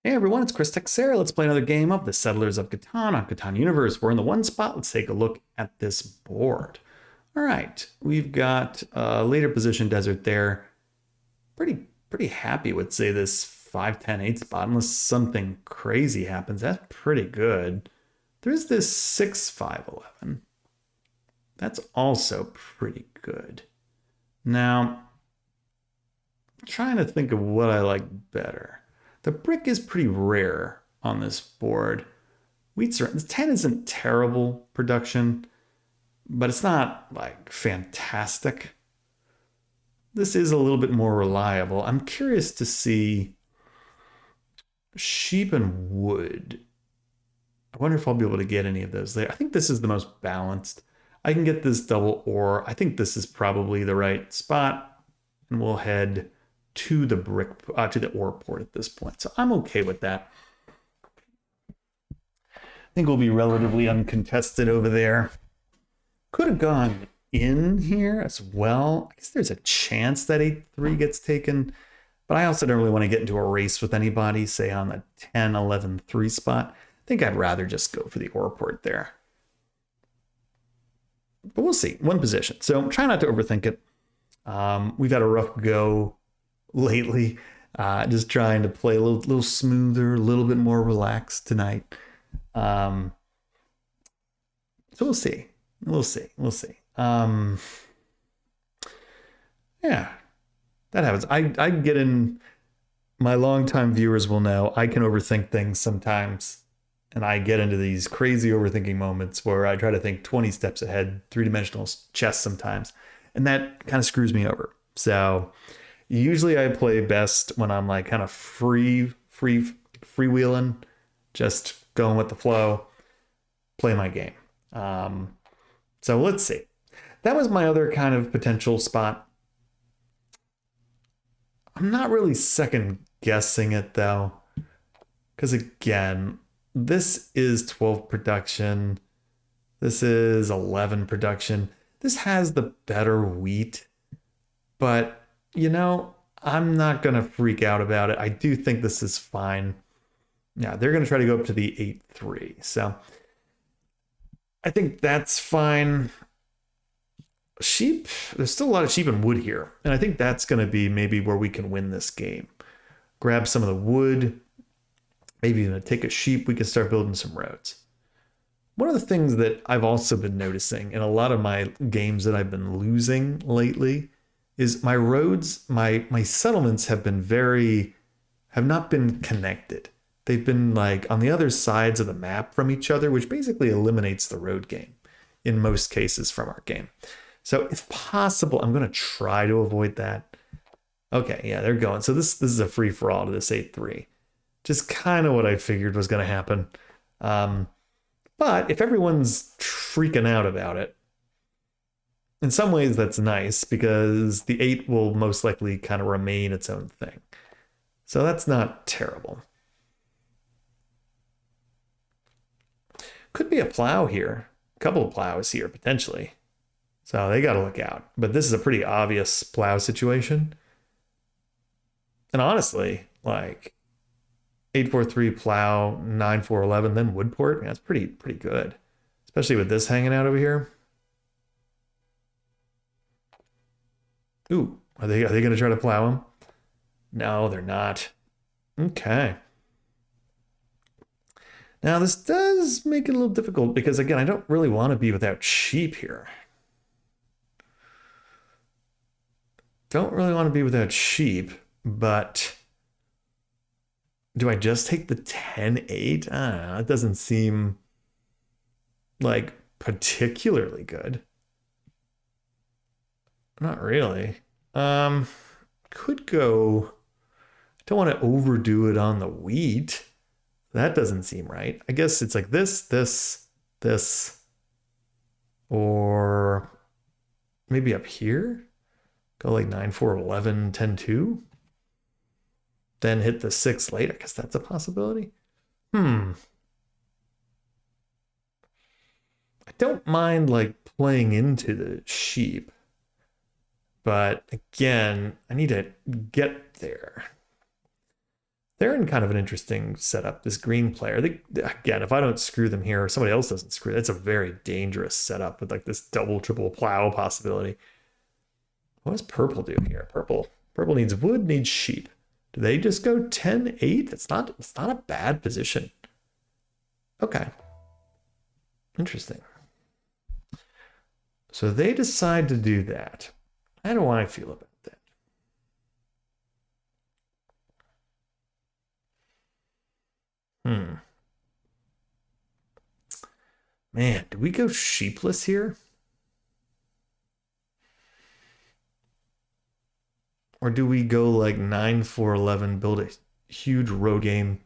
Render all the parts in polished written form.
Hey everyone, it's Chris Texera. Let's play another game of the Settlers of Catan on Catan Universe. We're in the one spot. Let's take a look at this board. All right, we've got a later position desert there. Pretty happy with, say, this 5-10-8 spot, unless something crazy happens. That's pretty good. There's this 6-5-11. That's also pretty good. Now, I'm trying to think of what I like better. The brick is pretty rare on this board. The 10 isn't terrible production, but it's not like fantastic. This is a little bit more reliable. I'm curious to see sheep and wood. I wonder if I'll be able to get any of those there. I think this is the most balanced. I can get this double ore. I think this is probably the right spot, and we'll head to the to the ore port at this point. So I'm okay with that. I think we'll be relatively uncontested over there. Could have gone in here as well. I guess there's a chance that 8-3 gets taken, but I also don't really want to get into a race with anybody, say on the 10-11-3 spot. I think I'd rather just go for the ore port there. But we'll see. One position. So try not to overthink it. We've had a rough go lately. Just trying to play a little smoother, a little bit more relaxed tonight. So we'll see. We'll see. Yeah, that happens. I get in. My longtime viewers will know I can overthink things sometimes, and I get into these crazy overthinking moments where I try to think 20 steps ahead, three-dimensional chess sometimes, and that kind of screws me over. So usually I play best when I'm like kind of freewheeling, just going with the flow, play my game. So let's see. That was my other kind of potential spot. I'm not really second guessing it though, because again, this is 12 production. This is 11 production. This has the better wheat, but you know, I'm not going to freak out about it. I do think this is fine. Yeah, they're going to try to go up to the 8-3. So I think that's fine. Sheep, there's still a lot of sheep and wood here. And I think that's going to be maybe where we can win this game. Grab some of the wood, maybe even take a sheep. We can start building some roads. One of the things that I've also been noticing in a lot of my games that I've been losing lately is my roads, my settlements have not been connected. They've been like on the other sides of the map from each other, which basically eliminates the road game in most cases from our game. So if possible, I'm going to try to avoid that. Okay, yeah, they're going. So this is a free for all to this 8-3. Just kind of what I figured was going to happen. But if everyone's freaking out about it, in some ways that's nice because the 8 will most likely kind of remain its own thing. So that's not terrible. Could be a plow here. A couple of plows here, potentially. So they got to look out. But this is a pretty obvious plow situation. And honestly, like 8-4-3 plow, 9-4-11, then woodport. Yeah, that's pretty good. Especially with this hanging out over here. Ooh, are they going to try to plow him? No, they're not. Okay. Now this does make it a little difficult because again, I don't really want to be without sheep here. Don't really want to be without sheep, but do I just take the 10-8? I don't know. It doesn't seem like particularly good. Not really. Could go. I don't want to overdo it on the wheat. That doesn't seem right. I guess it's like this, or maybe up here. Go like 9-4-11, 10-2. Then hit the 6 late. I guess that's a possibility. I don't mind like playing into the sheep. But again, I need to get there. they're in kind of an interesting setup, this green player. Again, if I don't screw them here, or somebody else doesn't screw, that's a very dangerous setup with like this double, triple plow possibility. What does purple do here? Purple needs wood, needs sheep. Do they just go 10-8? It's not a bad position. Okay. Interesting. So they decide to do that. How do I feel about that? Man, do we go sheepless here? Or do we go like 9-4-11, build a huge row game?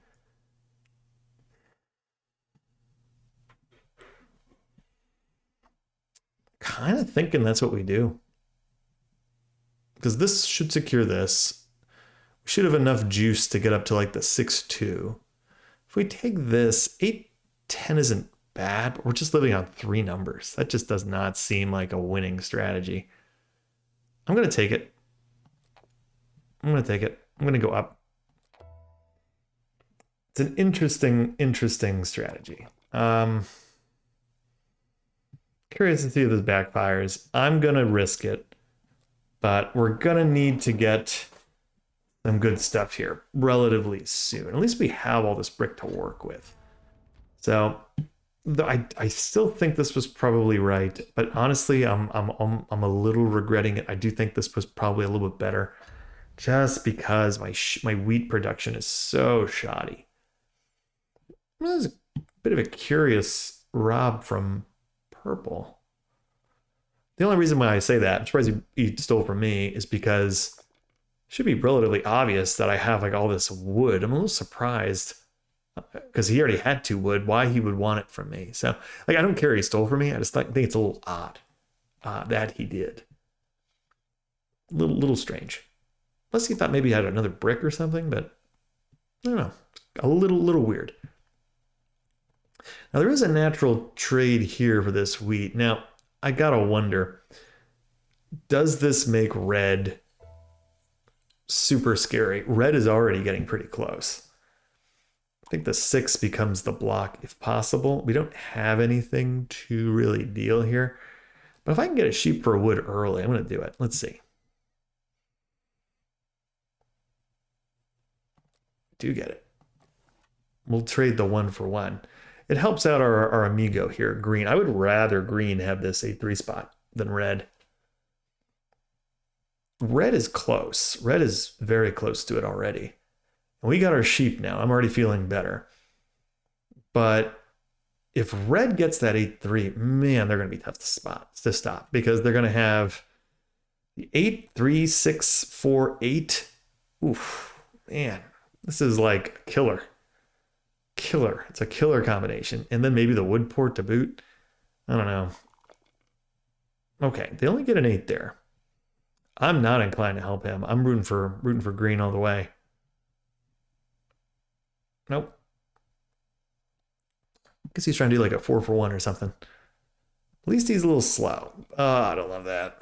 Kind of thinking that's what we do. Because this should secure this. We should have enough juice to get up to like the 6-2. If we take this, 8-10 isn't bad, but we're just living on 3 numbers. That just does not seem like a winning strategy. I'm going to take it. I'm going to go up. It's an interesting strategy. Curious to see if this backfires. I'm going to risk it, but we're going to need to get some good stuff here relatively soon. At least we have all this brick to work with. So I still think this was probably right, but honestly, I'm a little regretting it. I do think this was probably a little bit better, just because my wheat production is so shoddy. Well, this is a bit of a curious rob from purple. The only reason why I say that, I'm surprised he stole from me, is because it should be relatively obvious that I have like all this wood. I'm a little surprised because he already had 2 wood, why he would want it from me. So like, I don't care he stole from me. I just think it's a little odd that he did. Little strange. Unless he thought maybe he had another brick or something, but I don't know. A little weird. Now there is a natural trade here for this wheat. Now I gotta wonder, does this make red super scary? Red is already getting pretty close. I think the 6 becomes the block if possible. We don't have anything to really deal here. But if I can get a sheep for a wood early, I'm going to do it. Let's see. Do get it. We'll trade the 1 for 1. It helps out our amigo here, green. I would rather green have this 8-3 spot than red. Red is close. Red is very close to it already. And we got our sheep now. I'm already feeling better. But if red gets that 8-3, man, they're going to be tough to stop because they're going to have the 8-3, 6, 4, 8. Oof, man, this is like a killer. It's a killer combination. And then maybe the wood port to boot. I don't know. Okay, they only get an 8 there. I'm not inclined to help him. I'm rooting for green all the way. Nope. I guess he's trying to do like a 4 for 1 or something. At least he's a little slow. Oh, I don't love that.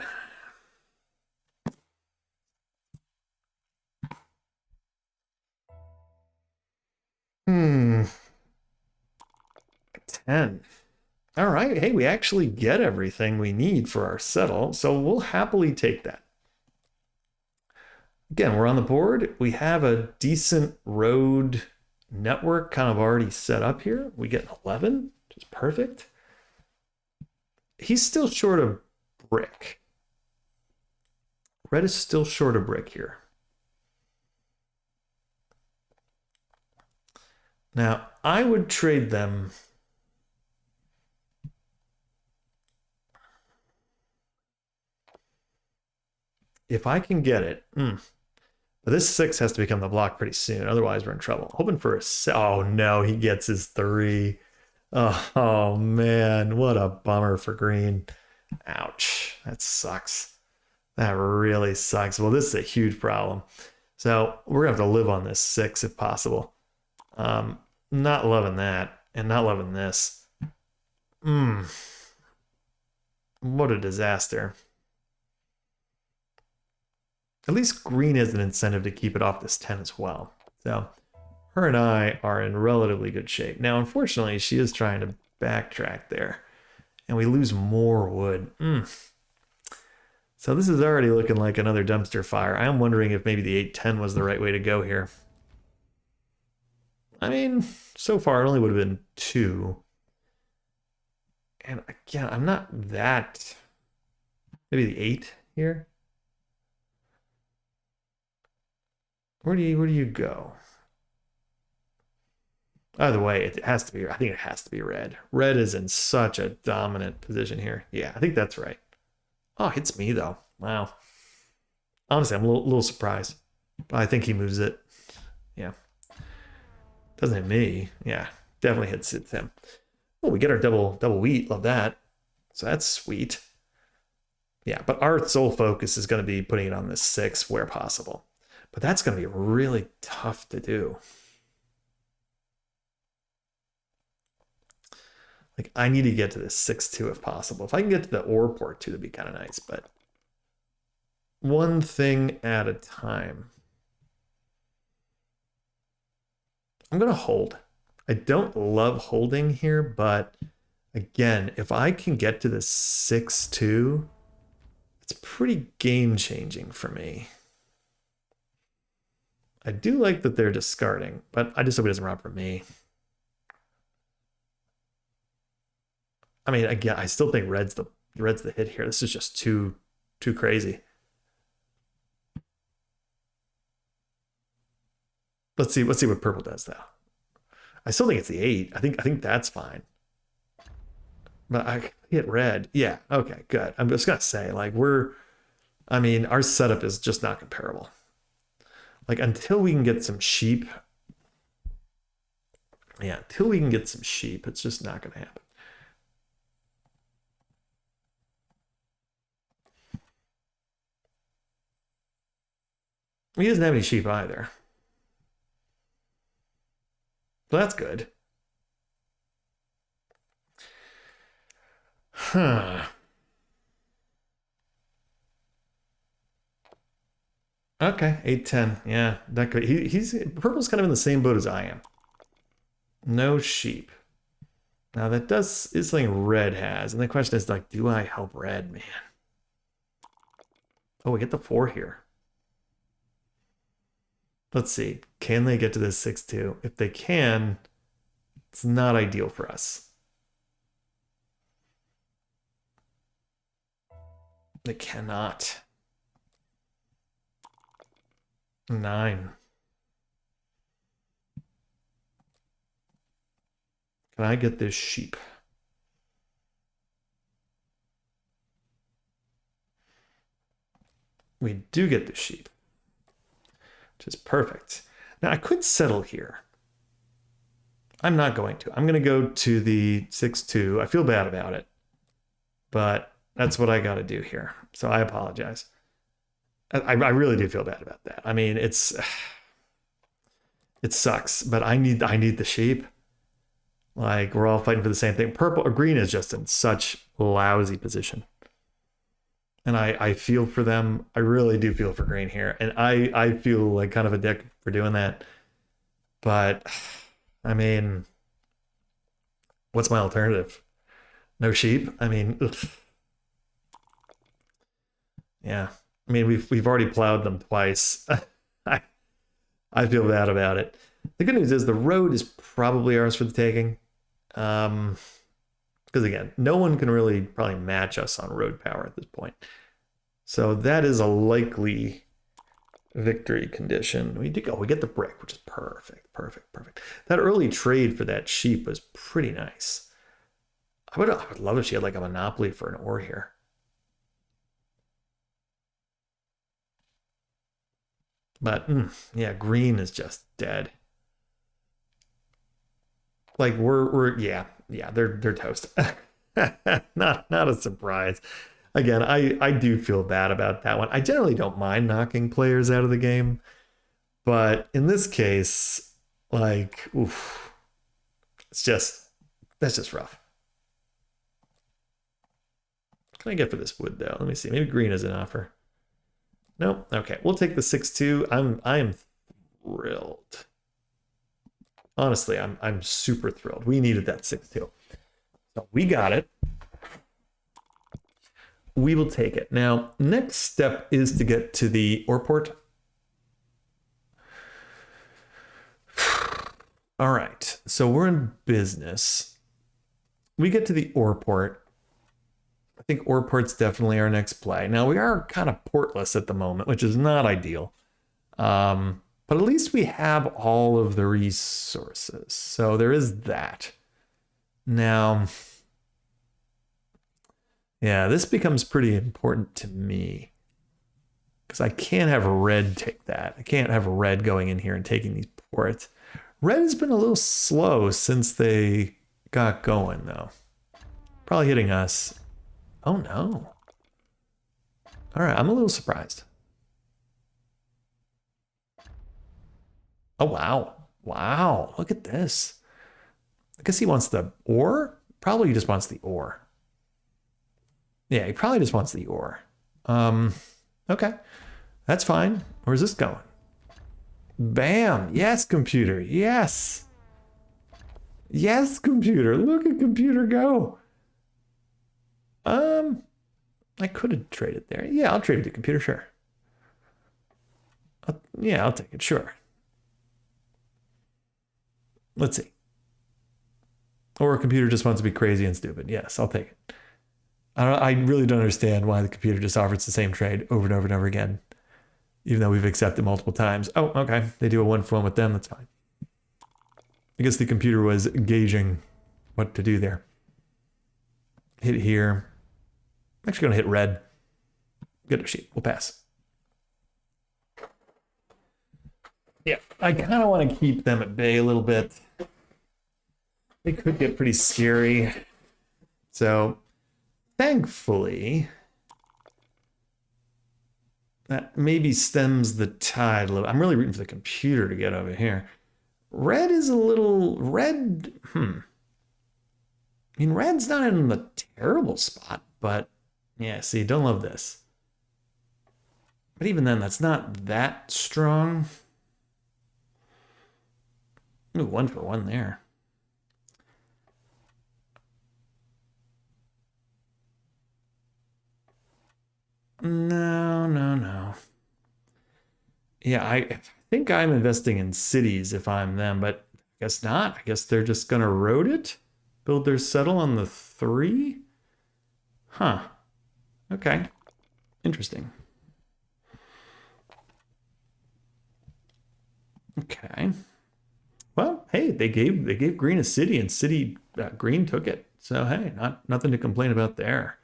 Hmm. 10. All right. Hey, we actually get everything we need for our settle, so we'll happily take that. Again, we're on the board. We have a decent road network kind of already set up here. We get an 11, which is perfect. He's still short of brick. Red is still short of brick here. Now, I would trade them. If I can get it. But this 6 has to become the block pretty soon. Otherwise, we're in trouble. Hoping for a... Oh, no, he gets his 3. Oh, man. What a bummer for green. Ouch. That sucks. That really sucks. Well, this is a huge problem. So we're going to have to live on this 6 if possible. Not loving that. And not loving this. What a disaster. At least green has an incentive to keep it off this 10 as well. So her and I are in relatively good shape. Now, unfortunately, she is trying to backtrack there, and we lose more wood. So this is already looking like another dumpster fire. I am wondering if maybe the 810 was the right way to go here. I mean, so far it only would have been 2. And again, I'm not that... Maybe the 8 here? Where do you go? Either way, it has to be, I think it has to be red. Red is in such a dominant position here. Yeah, I think that's right. Oh, hits me though. Wow. Honestly, I'm a little surprised. I think he moves it. Yeah. Doesn't hit me. Yeah, definitely hits him. Oh, we get our double wheat. Love that. So that's sweet. Yeah, but our sole focus is going to be putting it on this 6 where possible. But that's going to be really tough to do. Like, I need to get to this 6-2 if possible. If I can get to the ore port too, that'd be kind of nice. But one thing at a time. I'm going to hold. I don't love holding here, but again, if I can get to the 6-2, it's pretty game-changing for me. I do like that they're discarding, but I just hope it doesn't rob from me. I mean, again, I still think red's the hit here. This is just too crazy. Let's see what purple does though. I still think it's the 8. I think that's fine. But I hit red. Yeah, okay, good. I'm just gonna say, like, I mean, our setup is just not comparable. Like, until we can get some sheep. Yeah, until we can get some sheep, it's just not gonna happen. He doesn't have any sheep either. So that's good. Huh. Okay, 8-10. Yeah, that could. He's purple's kind of in the same boat as I am. No sheep. Now that is something red has, and the question is, like, do I help red, man? Oh, we get the 4 here. Let's see. Can they get to this 6-2? If they can, it's not ideal for us. They cannot. 9. Can I get this sheep? We do get the sheep, which is perfect. Now I could settle here. I'm not going to. I'm going to go to the 6-2. I feel bad about it, but that's what I got to do here. So I apologize. I really do feel bad about that. I mean, it sucks, but I need the sheep. Like, we're all fighting for the same thing. Purple or green is just in such lousy position. And I feel for them. I really do feel for green here. And I feel like kind of a dick for doing that. But, I mean, what's my alternative? No sheep? I mean, ugh. Yeah. I mean, we've already plowed them twice. I feel bad about it. The good news is the road is probably ours for the taking. Because again, no one can really probably match us on road power at this point. So that is a likely victory condition. We get the brick, which is perfect. That early trade for that sheep was pretty nice. I would love if she had like a monopoly for an ore here. But yeah, green is just dead. Like yeah, they're toast. not a surprise. Again, I do feel bad about that one. I generally don't mind knocking players out of the game, but in this case, like, oof, that's just rough. What can I get for this wood though? Let me see. Maybe green is an offer. Nope. Okay, we'll take the 6-2. I am thrilled. Honestly, I'm super thrilled. We needed that 6-2. So we got it. We will take it. Now, next step is to get to the ore port. All right, so we're in business. We get to the ore port. I think ore port's definitely our next play. Now, we are kind of portless at the moment, which is not ideal. But at least we have all of the resources. So there is that. Now, yeah, this becomes pretty important to me. Because I can't have red take that. I can't have red going in here and taking these ports. Red has been a little slow since they got going, though. Probably hitting us. Oh, no. All right, I'm a little surprised. Oh, wow. Wow, look at this. I guess he wants the ore? Probably he just wants the ore. Yeah, he probably just wants the ore. Okay, that's fine. Where's this going? Bam! Yes, computer. Yes. Yes, computer. Look at computer go. I could have traded there. Yeah, I'll trade it to computer, sure. Yeah, I'll take it, sure. Let's see. Or a computer just wants to be crazy and stupid. Yes, I'll take it. I really don't understand why the computer just offers the same trade over and over and over again, even though we've accepted multiple times. Oh, okay. They do a 1-for-1 with them. That's fine. I guess the computer was gauging what to do there. Hit here. I'm actually going to hit red. Get a sheep. We'll pass. Yeah, I kind of want to keep them at bay a little bit. They could get pretty scary. So, thankfully, that maybe stems the tide a little. I'm really rooting for the computer to get over here. Red is a little... Red... I mean, red's not in the terrible spot, but... Yeah, see, don't love this. But even then, that's not that strong. Ooh, 1-for-1 there. No, no, no. Yeah, I think I'm investing in cities if I'm them, but I guess not. I guess they're just gonna road it, build their settle on the 3. Huh. Okay. Interesting. Okay. Well, hey, they gave Green a city, and city Green took it. So hey, nothing to complain about there.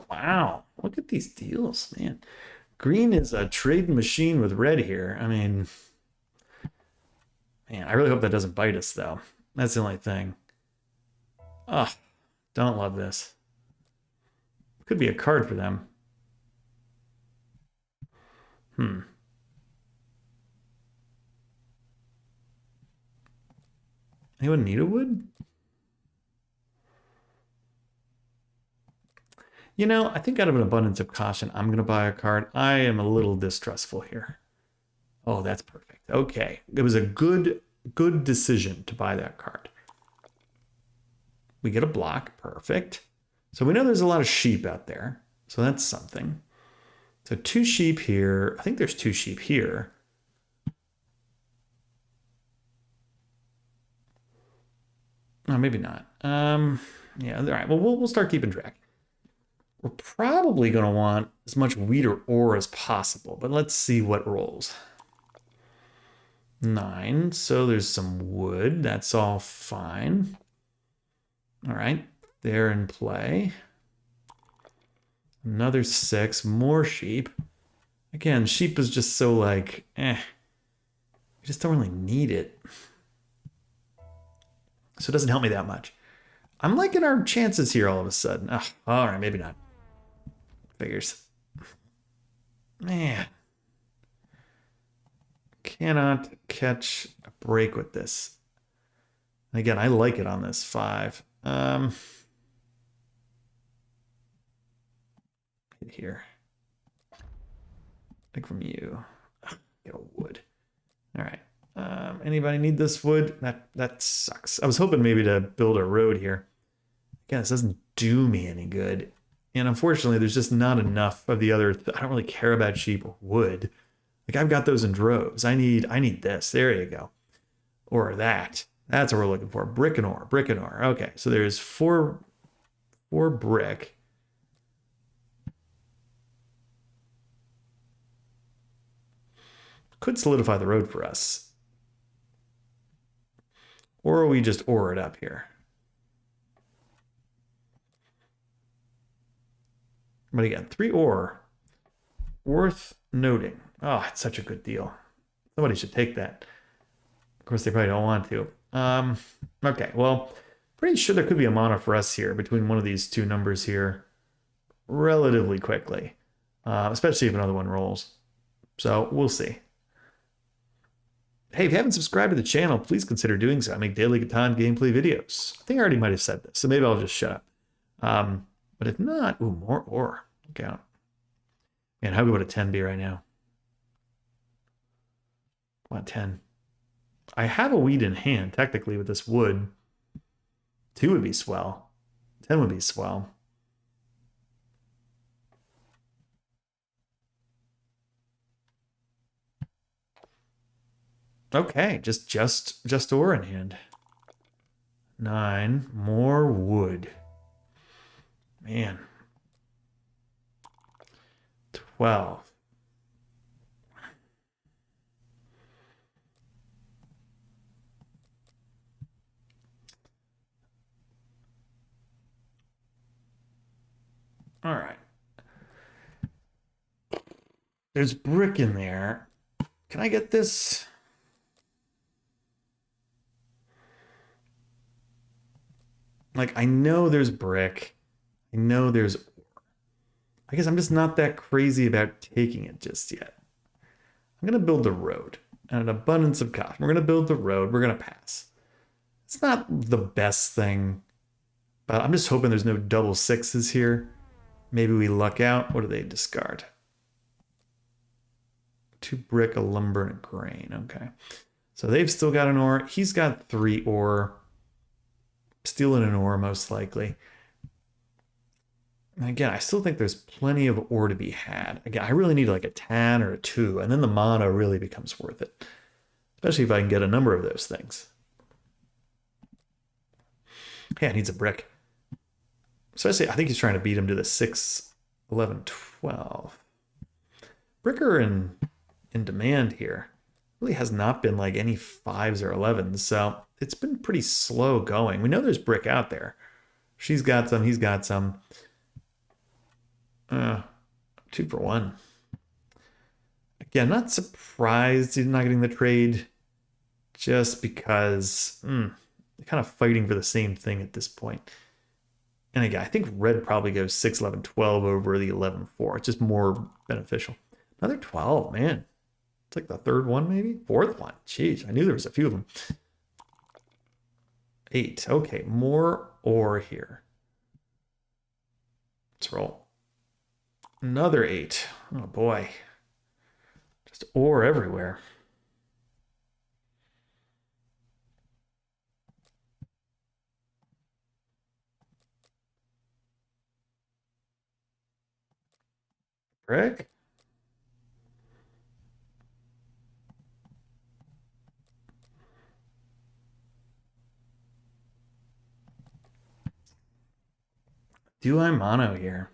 Wow, look at these deals, man. Green is a trading machine with red here. I mean, man, I really hope that doesn't bite us though. That's the only thing. Oh, don't love this. Could be a card for them. Anyone need a wood? You know, I think out of an abundance of caution, I'm going to buy a card. I am a little distrustful here. Oh, that's perfect. Okay. It was a good decision to buy that card. We get a block. Perfect. So we know there's a lot of sheep out there. So that's something. So 2 sheep here. I think there's 2 sheep here. Oh, maybe not. Yeah, all right. Well, we'll start keeping track. We're probably going to want as much wheat or ore as possible, but let's see what rolls. 9, so there's some wood. That's all fine. All right, they're in play. Another 6, more sheep. Again, sheep is just so like, you just don't really need it. So it doesn't help me that much. I'm liking our chances here all of a sudden. Oh, all right, maybe not. Figures. Man. Cannot catch a break with this. And again, I like it on this 5. Here. Take from you. Get a wood. All right. Anybody need this wood? That sucks. I was hoping maybe to build a road here. Again, this doesn't do me any good. And unfortunately, there's just not enough of the other. I don't really care about sheep or wood. Like I've got those in droves. I need this. There you go. Or that. That's what we're looking for. Brick and ore. Brick and ore. Okay, so there's four brick. Could solidify the road for us. Or we just ore it up here. But again, 3 ore. Worth noting. Oh, it's such a good deal. Somebody should take that. Of course, they probably don't want to. Okay, well, pretty sure there could be a mana for us here between one of these two numbers here relatively quickly. Especially if another one rolls. So, we'll see. Hey, if you haven't subscribed to the channel, please consider doing so. I make daily Catan gameplay videos. I think I already might have said this, so maybe I'll just shut up. But if not, ooh, more ore. Look out. Man, how good would a 10 be right now? Come on, 10. I have a wheat in hand, technically, with this wood. 2 would be swell. 10 would be swell. Okay, just ore in hand. 9, more wood. Man. 12. All right. There's brick in there. Can I get this? Like, I know there's brick. I know there's ore. I guess I'm just not that crazy about taking it just yet. I'm going to build the road. And an abundance of caution. We're going to build the road. We're going to pass. It's not the best thing. But I'm just hoping there's no double sixes here. Maybe we luck out. What do they discard? 2 brick, a lumber, and a grain. Okay. So they've still got an ore. He's got 3 ore. Stealing an ore, most likely. And again, I still think there's plenty of ore to be had. Again, I really need like a 10 or a 2, and then the mana really becomes worth it. Especially if I can get a number of those things. Yeah, it needs a brick. Especially, I think he's trying to beat him to the 6, 11, 12. Brick are in demand here. Really has not been like any 5s or 11s, so it's been pretty slow going. We know there's brick out there. She's got some, he's got some. 2 for 1. Again, not surprised he's not getting the trade just because they're kind of fighting for the same thing at this point. And again, I think red probably goes 6, 11, 12 over the 11, 4. It's just more beneficial. Another 12, man. It's like the 3rd one, maybe? 4th one. Jeez, I knew there was a few of them. 8. Okay, more ore here. Let's roll. Another 8. Oh, boy. Just ore everywhere. Brick? Do I mono here?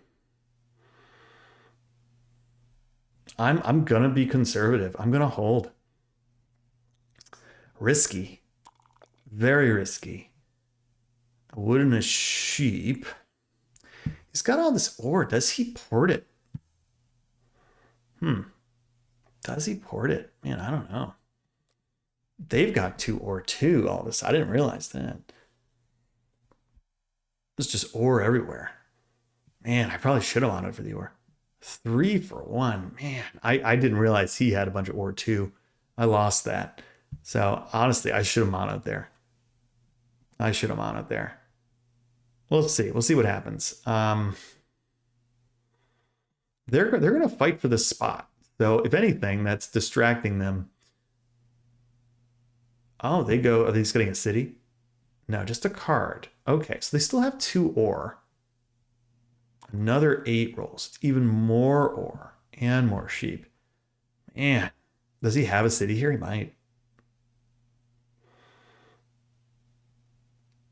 I'm gonna be conservative. I'm gonna hold. Risky. Very risky. A wood and a sheep. He's got all this ore. Does he port it? Does he port it? Man, I don't know. They've got 2 ore too, all this. I didn't realize that. There's just ore everywhere. Man, I probably should have monoed for the ore. 3 for 1. Man, I didn't realize he had a bunch of ore too. I lost that. So honestly, I should have monoed there. I should have monoed there. Well, let's see. We'll see what happens. They're going to fight for this spot. So if anything, that's distracting them. Oh, they go, are they just getting a city? No, just a card. Okay, so they still have 2 ore. Another 8 rolls. It's even more ore and more sheep. Man, does he have a city here? He might.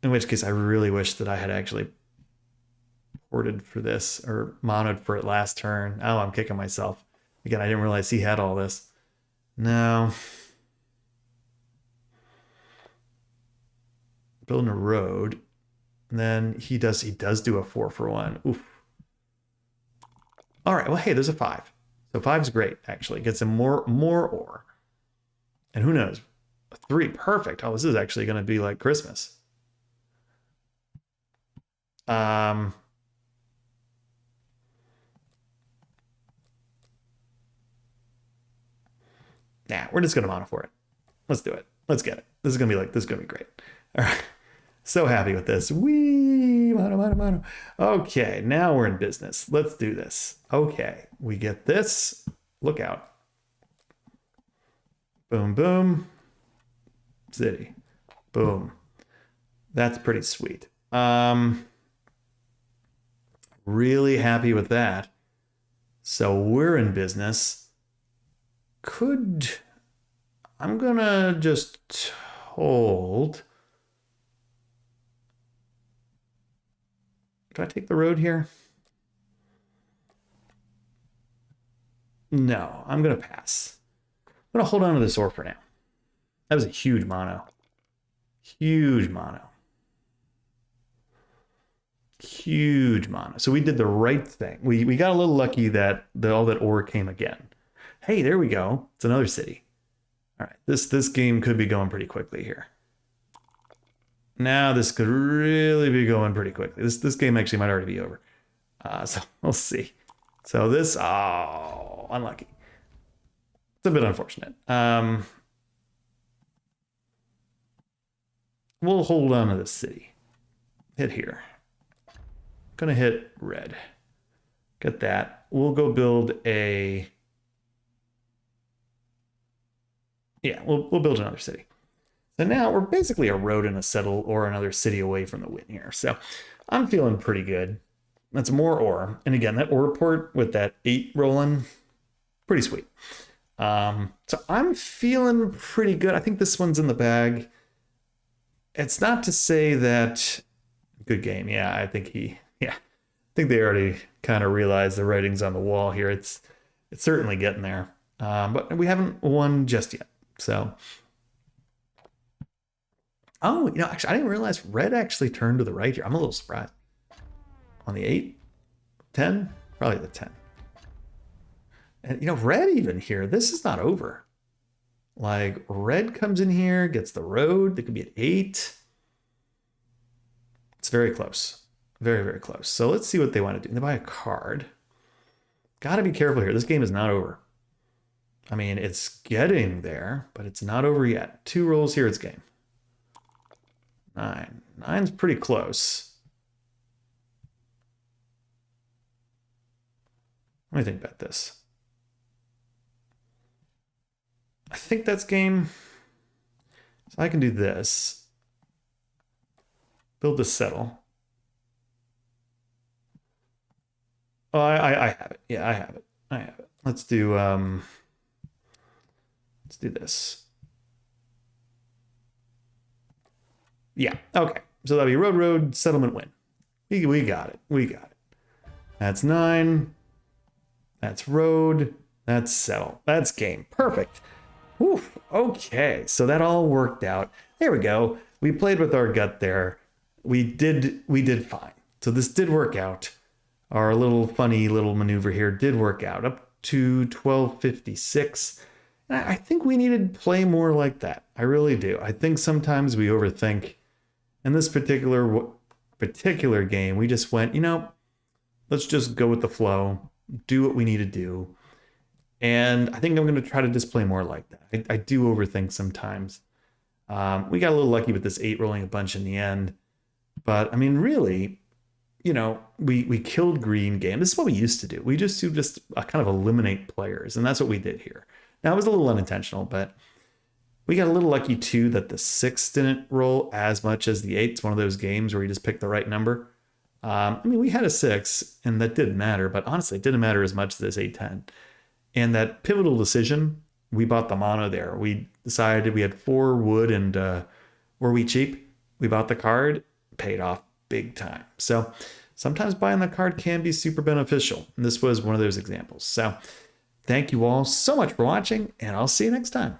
In which case, I really wish that I had actually ported for this or monoed for it last turn. Oh, I'm kicking myself. Again, I didn't realize he had all this. No. Building a road. And then he does do a 4-for-1. Oof. All right, well, hey, there's a 5. So 5's great, actually. Gets him more ore. And who knows? A 3, perfect. Oh, this is actually going to be like Christmas. Nah, we're just going to mono for it. Let's do it. Let's get it. This is going to be great. All right. So happy with this. Wee, mono. Okay, now we're in business. Let's do this. Okay, we get this. Look out. Boom, boom. City. Boom. That's pretty sweet. Really happy with that. So we're in business. I'm gonna just hold. Do I take the road here? No, I'm gonna pass. I'm gonna hold on to this ore for now. That was a huge mono. Huge mono. Huge mono. So we did the right thing. We got a little lucky that all that ore came again. Hey, there we go. It's another city. All right, this game could be going pretty quickly here. Now this could really be going pretty quickly. This game actually might already be over. So we'll see. So this, oh, unlucky. It's a bit unfortunate. We'll hold on to this city. Hit here. Gonna hit red. Get that. We'll go build a... Yeah, we'll build another city. So now we're basically a road and a settle or another city away from the win here. So I'm feeling pretty good. That's more ore. And again, that ore port with that 8 rolling, pretty sweet. So I'm feeling pretty good. I think this one's in the bag. It's not to say that... Good game. Yeah, I think they already kind of realized the writing's on the wall here. It's certainly getting there. But we haven't won just yet. So... Oh, actually, I didn't realize red actually turned to the right here. I'm a little surprised. On the 8? 10? Probably the 10. And, red even here, this is not over. Like, red comes in here, gets the road. They could be at 8. It's very close. Very, very close. So let's see what they want to do. They buy a card. Got to be careful here. This game is not over. I mean, it's getting there, but it's not over yet. 2 rolls here, it's game. 9. 9's pretty close. What do you think about this? I think that's game. So I can do this. Build to settle. Oh, I have it. Yeah, I have it. I have it. Let's do this. Yeah, okay. So that'll be road, settlement, win. We got it. We got it. That's 9. That's road. That's settle. That's game. Perfect. Whew. Okay, so that all worked out. There we go. We played with our gut there. We did fine. So this did work out. Our little funny little maneuver here did work out. Up to 1256. And I think we needed to play more like that. I really do. I think sometimes we overthink. In this particular game, we just went, let's just go with the flow, do what we need to do. And I think I'm going to try to just play more like that. I do overthink sometimes. We got a little lucky with this 8 rolling a bunch in the end. But, I mean, really, we killed green game. This is what we used to do. We just do just kind of eliminate players, and that's what we did here. Now, it was a little unintentional, but we got a little lucky too that the 6 didn't roll as much as the 8. It's one of those games where you just pick the right number. I mean, we had a 6, and that didn't matter, but honestly, it didn't matter as much as this 8-10. And that pivotal decision, we bought the mono there. We decided we had 4 wood, and were we cheap? We bought the card, paid off big time. So sometimes buying the card can be super beneficial. And this was one of those examples. So thank you all so much for watching, and I'll see you next time.